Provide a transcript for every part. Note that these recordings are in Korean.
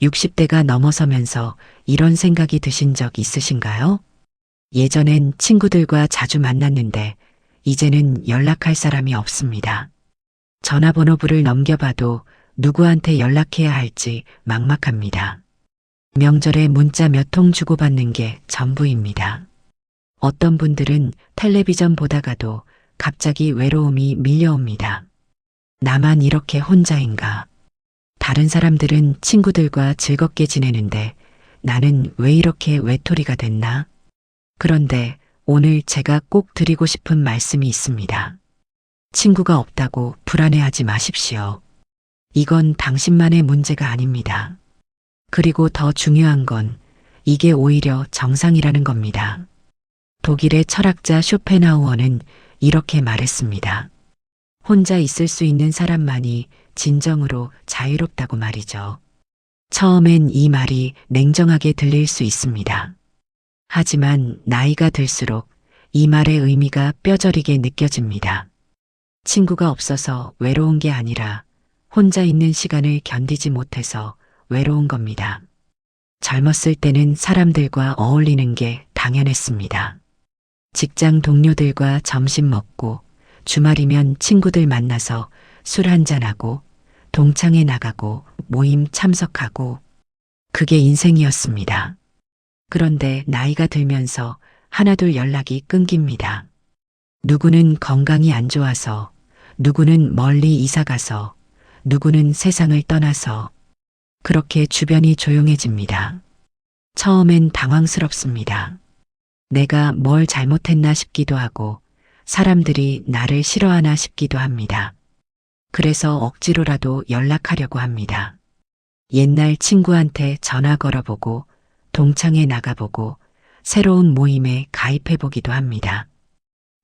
60대가 넘어서면서 이런 생각이 드신 적 있으신가요? 예전엔 친구들과 자주 만났는데 이제는 연락할 사람이 없습니다. 전화번호부를 넘겨봐도 누구한테 연락해야 할지 막막합니다. 명절에 문자 몇 통 주고받는 게 전부입니다. 어떤 분들은 텔레비전 보다가도 갑자기 외로움이 밀려옵니다. 나만 이렇게 혼자인가? 다른 사람들은 친구들과 즐겁게 지내는데 나는 왜 이렇게 외톨이가 됐나? 그런데 오늘 제가 꼭 드리고 싶은 말씀이 있습니다. 친구가 없다고 불안해하지 마십시오. 이건 당신만의 문제가 아닙니다. 그리고 더 중요한 건 이게 오히려 정상이라는 겁니다. 독일의 철학자 쇼펜하우어는 이렇게 말했습니다. 혼자 있을 수 있는 사람만이 진정으로 자유롭다고 말이죠. 처음엔 이 말이 냉정하게 들릴 수 있습니다. 하지만 나이가 들수록 이 말의 의미가 뼈저리게 느껴집니다. 친구가 없어서 외로운 게 아니라 혼자 있는 시간을 견디지 못해서 외로운 겁니다. 젊었을 때는 사람들과 어울리는 게 당연했습니다. 직장 동료들과 점심 먹고 주말이면 친구들 만나서 술 한잔하고 동창회 나가고 모임 참석하고 그게 인생이었습니다. 그런데 나이가 들면서 하나둘 연락이 끊깁니다. 누구는 건강이 안 좋아서, 누구는 멀리 이사 가서, 누구는 세상을 떠나서 그렇게 주변이 조용해집니다. 처음엔 당황스럽습니다. 내가 뭘 잘못했나 싶기도 하고 사람들이 나를 싫어하나 싶기도 합니다. 그래서 억지로라도 연락하려고 합니다. 옛날 친구한테 전화 걸어보고 동창회 나가보고 새로운 모임에 가입해보기도 합니다.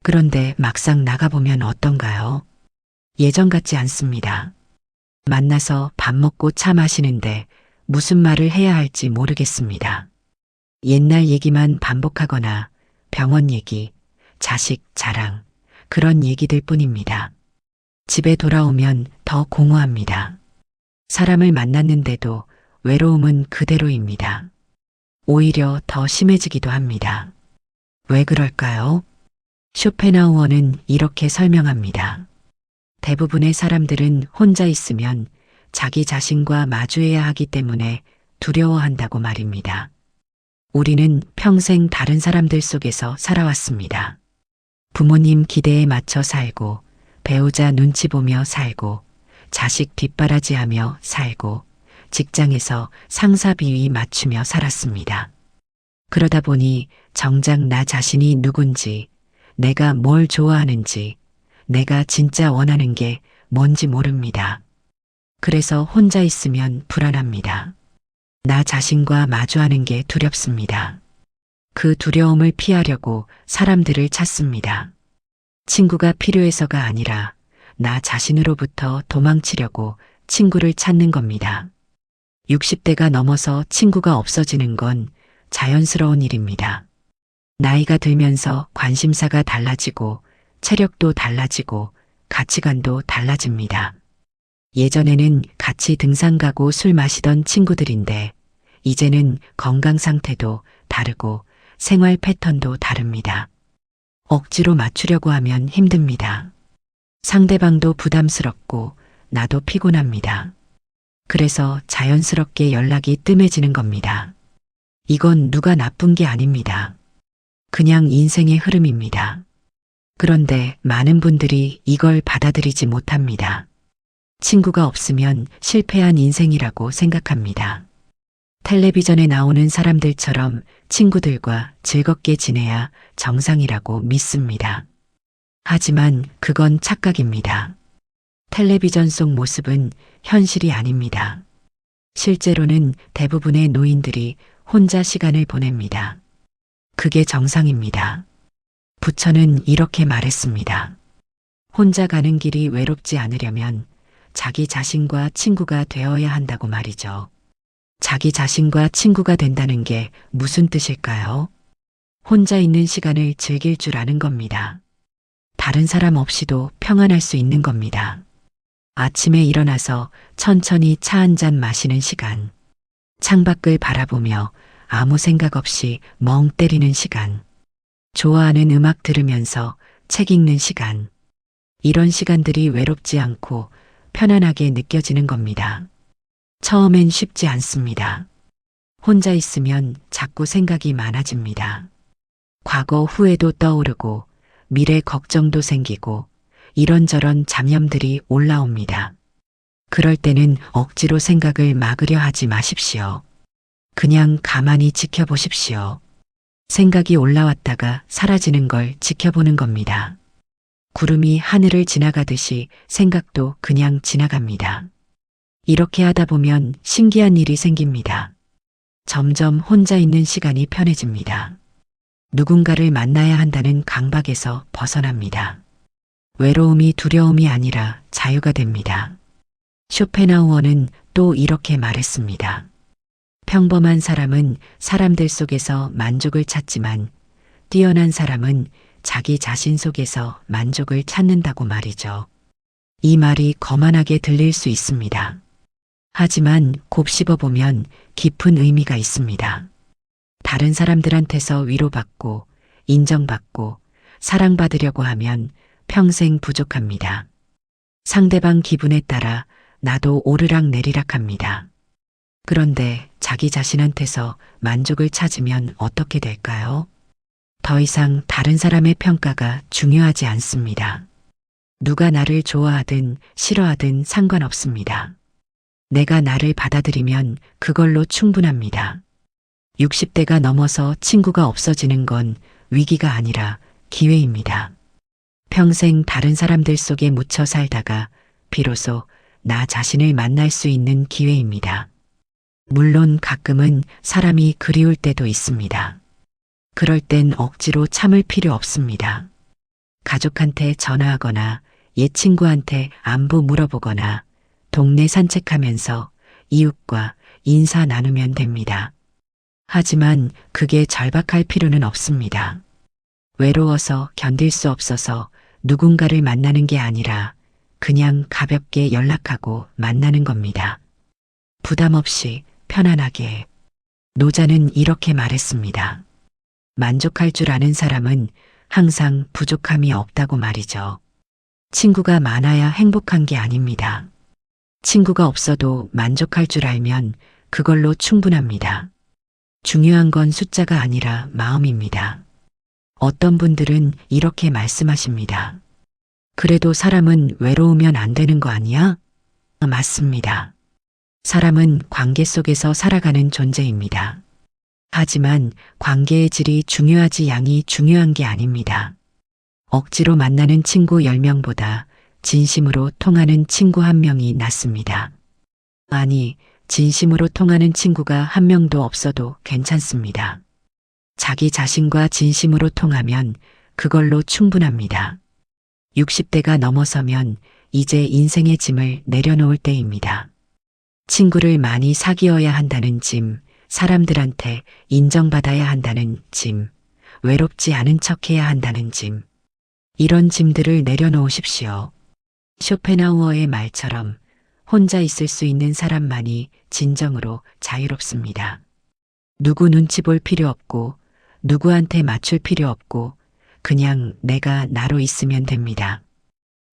그런데 막상 나가보면 어떤가요? 예전 같지 않습니다. 만나서 밥 먹고 차 마시는데 무슨 말을 해야 할지 모르겠습니다. 옛날 얘기만 반복하거나 병원 얘기, 자식 자랑, 그런 얘기들 뿐입니다. 집에 돌아오면 더 공허합니다. 사람을 만났는데도 외로움은 그대로입니다. 오히려 더 심해지기도 합니다. 왜 그럴까요? 쇼펜하우어는 이렇게 설명합니다. 대부분의 사람들은 혼자 있으면 자기 자신과 마주해야 하기 때문에 두려워한다고 말입니다. 우리는 평생 다른 사람들 속에서 살아왔습니다. 부모님 기대에 맞춰 살고, 배우자 눈치 보며 살고, 자식 뒷바라지하며 살고, 직장에서 상사 비위 맞추며 살았습니다. 그러다 보니 정작 나 자신이 누군지, 내가 뭘 좋아하는지, 내가 진짜 원하는 게 뭔지 모릅니다. 그래서 혼자 있으면 불안합니다. 나 자신과 마주하는 게 두렵습니다. 그 두려움을 피하려고 사람들을 찾습니다. 친구가 필요해서가 아니라 나 자신으로부터 도망치려고 친구를 찾는 겁니다. 60대가 넘어서 친구가 없어지는 건 자연스러운 일입니다. 나이가 들면서 관심사가 달라지고 체력도 달라지고 가치관도 달라집니다. 예전에는 같이 등산 가고 술 마시던 친구들인데 이제는 건강 상태도 다르고 생활 패턴도 다릅니다. 억지로 맞추려고 하면 힘듭니다. 상대방도 부담스럽고 나도 피곤합니다. 그래서 자연스럽게 연락이 뜸해지는 겁니다. 이건 누가 나쁜 게 아닙니다. 그냥 인생의 흐름입니다. 그런데 많은 분들이 이걸 받아들이지 못합니다. 친구가 없으면 실패한 인생이라고 생각합니다. 텔레비전에 나오는 사람들처럼 친구들과 즐겁게 지내야 정상이라고 믿습니다. 하지만 그건 착각입니다. 텔레비전 속 모습은 현실이 아닙니다. 실제로는 대부분의 노인들이 혼자 시간을 보냅니다. 그게 정상입니다. 부처는 이렇게 말했습니다. 혼자 가는 길이 외롭지 않으려면 자기 자신과 친구가 되어야 한다고 말이죠. 자기 자신과 친구가 된다는 게 무슨 뜻일까요? 혼자 있는 시간을 즐길 줄 아는 겁니다. 다른 사람 없이도 평안할 수 있는 겁니다. 아침에 일어나서 천천히 차 한 잔 마시는 시간. 창밖을 바라보며 아무 생각 없이 멍 때리는 시간. 좋아하는 음악 들으면서 책 읽는 시간. 이런 시간들이 외롭지 않고 편안하게 느껴지는 겁니다. 처음엔 쉽지 않습니다. 혼자 있으면 자꾸 생각이 많아집니다. 과거 후회도 떠오르고 미래 걱정도 생기고 이런저런 잡념들이 올라옵니다. 그럴 때는 억지로 생각을 막으려 하지 마십시오. 그냥 가만히 지켜보십시오. 생각이 올라왔다가 사라지는 걸 지켜보는 겁니다. 구름이 하늘을 지나가듯이 생각도 그냥 지나갑니다. 이렇게 하다 보면 신기한 일이 생깁니다. 점점 혼자 있는 시간이 편해집니다. 누군가를 만나야 한다는 강박에서 벗어납니다. 외로움이 두려움이 아니라 자유가 됩니다. 쇼펜하우어는 또 이렇게 말했습니다. 평범한 사람은 사람들 속에서 만족을 찾지만 뛰어난 사람은 자기 자신 속에서 만족을 찾는다고 말이죠. 이 말이 거만하게 들릴 수 있습니다. 하지만 곱씹어 보면 깊은 의미가 있습니다. 다른 사람들한테서 위로받고 인정받고 사랑받으려고 하면 평생 부족합니다. 상대방 기분에 따라 나도 오르락 내리락 합니다. 그런데 자기 자신한테서 만족을 찾으면 어떻게 될까요? 더 이상 다른 사람의 평가가 중요하지 않습니다. 누가 나를 좋아하든 싫어하든 상관없습니다. 내가 나를 받아들이면 그걸로 충분합니다. 60대가 넘어서 친구가 없어지는 건 위기가 아니라 기회입니다. 평생 다른 사람들 속에 묻혀 살다가 비로소 나 자신을 만날 수 있는 기회입니다. 물론 가끔은 사람이 그리울 때도 있습니다. 그럴 땐 억지로 참을 필요 없습니다. 가족한테 전화하거나 옛 친구한테 안부 물어보거나 동네 산책하면서 이웃과 인사 나누면 됩니다. 하지만 그게 절박할 필요는 없습니다. 외로워서 견딜 수 없어서 누군가를 만나는 게 아니라 그냥 가볍게 연락하고 만나는 겁니다. 부담 없이 편안하게. 노자는 이렇게 말했습니다. 만족할 줄 아는 사람은 항상 부족함이 없다고 말이죠. 친구가 많아야 행복한 게 아닙니다. 친구가 없어도 만족할 줄 알면 그걸로 충분합니다. 중요한 건 숫자가 아니라 마음입니다. 어떤 분들은 이렇게 말씀하십니다. 그래도 사람은 외로우면 안 되는 거 아니야? 맞습니다. 사람은 관계 속에서 살아가는 존재입니다. 하지만 관계의 질이 중요하지 양이 중요한 게 아닙니다. 억지로 만나는 친구 10명보다 진심으로 통하는 친구 1명이 낫습니다. 아니, 진심으로 통하는 친구가 1명도 없어도 괜찮습니다. 자기 자신과 진심으로 통하면 그걸로 충분합니다. 60대가 넘어서면 이제 인생의 짐을 내려놓을 때입니다. 친구를 많이 사귀어야 한다는 짐, 사람들한테 인정받아야 한다는 짐, 외롭지 않은 척해야 한다는 짐. 이런 짐들을 내려놓으십시오. 쇼펜하우어의 말처럼 혼자 있을 수 있는 사람만이 진정으로 자유롭습니다. 누구 눈치 볼 필요 없고 누구한테 맞출 필요 없고 그냥 내가 나로 있으면 됩니다.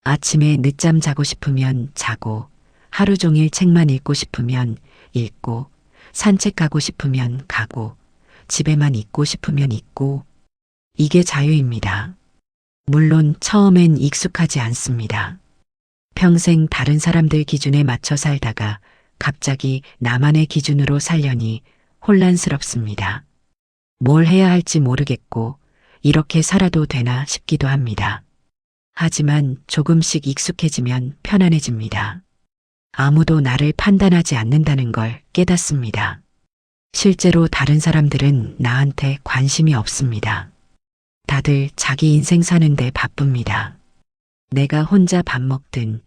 아침에 늦잠 자고 싶으면 자고 하루 종일 책만 읽고 싶으면 읽고 산책 가고 싶으면 가고 집에만 있고 싶으면 있고 이게 자유입니다. 물론 처음엔 익숙하지 않습니다. 평생 다른 사람들 기준에 맞춰 살다가 갑자기 나만의 기준으로 살려니 혼란스럽습니다. 뭘 해야 할지 모르겠고 이렇게 살아도 되나 싶기도 합니다. 하지만 조금씩 익숙해지면 편안해집니다. 아무도 나를 판단하지 않는다는 걸 깨닫습니다. 실제로 다른 사람들은 나한테 관심이 없습니다. 다들 자기 인생 사는데 바쁩니다. 내가 혼자 밥 먹든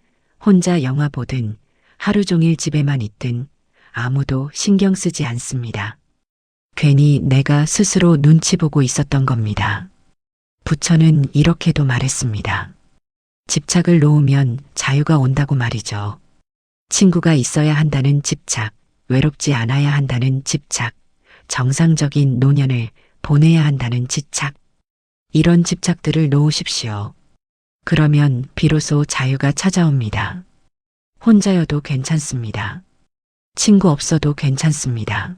혼자 영화 보든 하루 종일 집에만 있든 아무도 신경 쓰지 않습니다. 괜히 내가 스스로 눈치 보고 있었던 겁니다. 부처는 이렇게도 말했습니다. 집착을 놓으면 자유가 온다고 말이죠. 친구가 있어야 한다는 집착, 외롭지 않아야 한다는 집착, 정상적인 노년을 보내야 한다는 집착, 이런 집착들을 놓으십시오. 그러면 비로소 자유가 찾아옵니다. 혼자여도 괜찮습니다. 친구 없어도 괜찮습니다.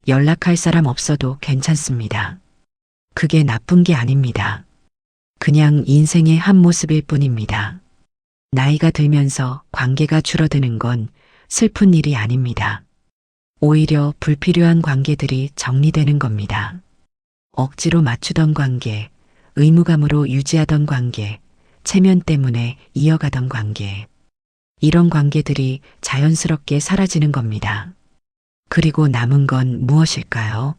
연락할 사람 없어도 괜찮습니다. 그게 나쁜 게 아닙니다. 그냥 인생의 한 모습일 뿐입니다. 나이가 들면서 관계가 줄어드는 건 슬픈 일이 아닙니다. 오히려 불필요한 관계들이 정리되는 겁니다. 억지로 맞추던 관계, 의무감으로 유지하던 관계, 체면 때문에 이어가던 관계. 이런 관계들이 자연스럽게 사라지는 겁니다. 그리고 남은 건 무엇일까요?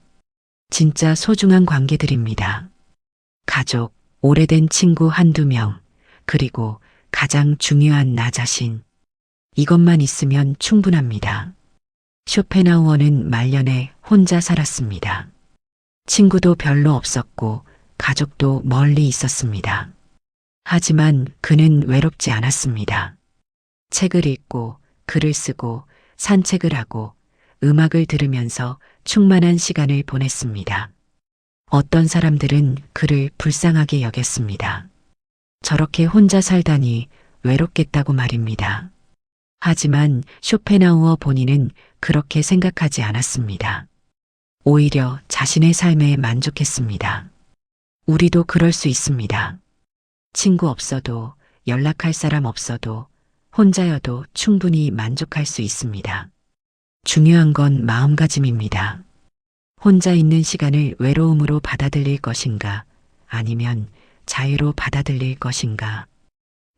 진짜 소중한 관계들입니다. 가족, 오래된 친구 한두 명, 그리고 가장 중요한 나 자신. 이것만 있으면 충분합니다. 쇼펜하우어는 말년에 혼자 살았습니다. 친구도 별로 없었고 가족도 멀리 있었습니다. 하지만 그는 외롭지 않았습니다. 책을 읽고 글을 쓰고 산책을 하고 음악을 들으면서 충만한 시간을 보냈습니다. 어떤 사람들은 그를 불쌍하게 여겼습니다. 저렇게 혼자 살다니 외롭겠다고 말입니다. 하지만 쇼펜하우어 본인은 그렇게 생각하지 않았습니다. 오히려 자신의 삶에 만족했습니다. 우리도 그럴 수 있습니다. 친구 없어도, 연락할 사람 없어도, 혼자여도 충분히 만족할 수 있습니다. 중요한 건 마음가짐입니다. 혼자 있는 시간을 외로움으로 받아들일 것인가, 아니면 자유로 받아들일 것인가.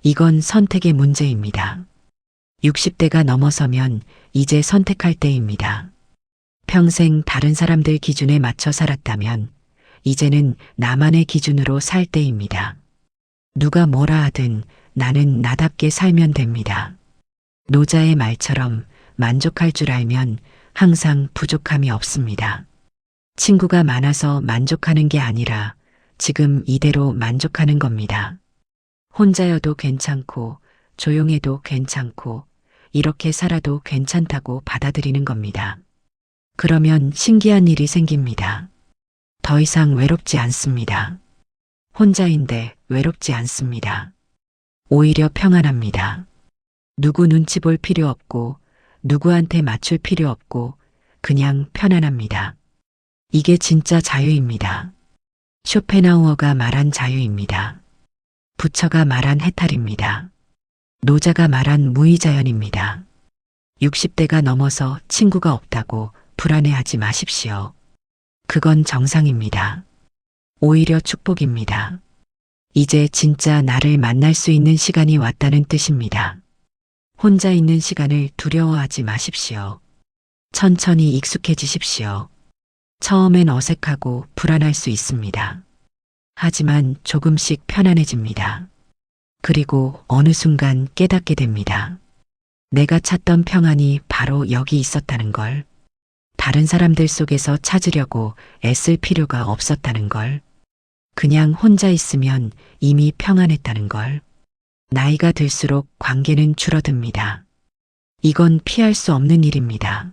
이건 선택의 문제입니다. 60대가 넘어서면 이제 선택할 때입니다. 평생 다른 사람들 기준에 맞춰 살았다면 이제는 나만의 기준으로 살 때입니다. 누가 뭐라 하든 나는 나답게 살면 됩니다. 노자의 말처럼 만족할 줄 알면 항상 부족함이 없습니다. 친구가 많아서 만족하는 게 아니라 지금 이대로 만족하는 겁니다. 혼자여도 괜찮고 조용해도 괜찮고 이렇게 살아도 괜찮다고 받아들이는 겁니다. 그러면 신기한 일이 생깁니다. 더 이상 외롭지 않습니다. 혼자인데 외롭지 않습니다. 오히려 평안합니다. 누구 눈치 볼 필요 없고 누구한테 맞출 필요 없고 그냥 편안합니다. 이게 진짜 자유입니다. 쇼펜하우어가 말한 자유입니다. 부처가 말한 해탈입니다. 노자가 말한 무의자연입니다. 60대가 넘어서 친구가 없다고 불안해하지 마십시오. 그건 정상입니다. 오히려 축복입니다. 이제 진짜 나를 만날 수 있는 시간이 왔다는 뜻입니다. 혼자 있는 시간을 두려워하지 마십시오. 천천히 익숙해지십시오. 처음엔 어색하고 불안할 수 있습니다. 하지만 조금씩 편안해집니다. 그리고 어느 순간 깨닫게 됩니다. 내가 찾던 평안이 바로 여기 있었다는 걸. 다른 사람들 속에서 찾으려고 애쓸 필요가 없었다는 걸. 그냥 혼자 있으면 이미 평안했다는 걸. 나이가 들수록 관계는 줄어듭니다. 이건 피할 수 없는 일입니다.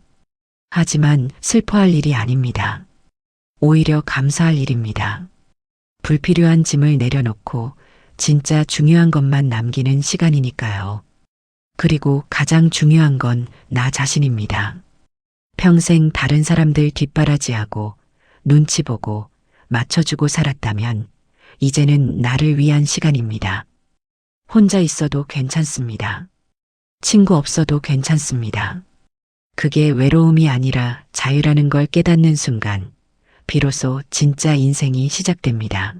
하지만 슬퍼할 일이 아닙니다. 오히려 감사할 일입니다. 불필요한 짐을 내려놓고 진짜 중요한 것만 남기는 시간이니까요. 그리고 가장 중요한 건 나 자신입니다. 평생 다른 사람들 뒷바라지하고 눈치 보고 맞춰주고 살았다면 이제는 나를 위한 시간입니다. 혼자 있어도 괜찮습니다. 친구 없어도 괜찮습니다. 그게 외로움이 아니라 자유라는 걸 깨닫는 순간 비로소 진짜 인생이 시작됩니다.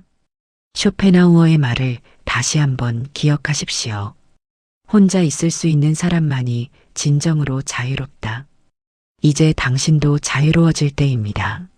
쇼펜하우어의 말을 다시 한번 기억하십시오. 혼자 있을 수 있는 사람만이 진정으로 자유롭다. 이제 당신도 자유로워질 때입니다.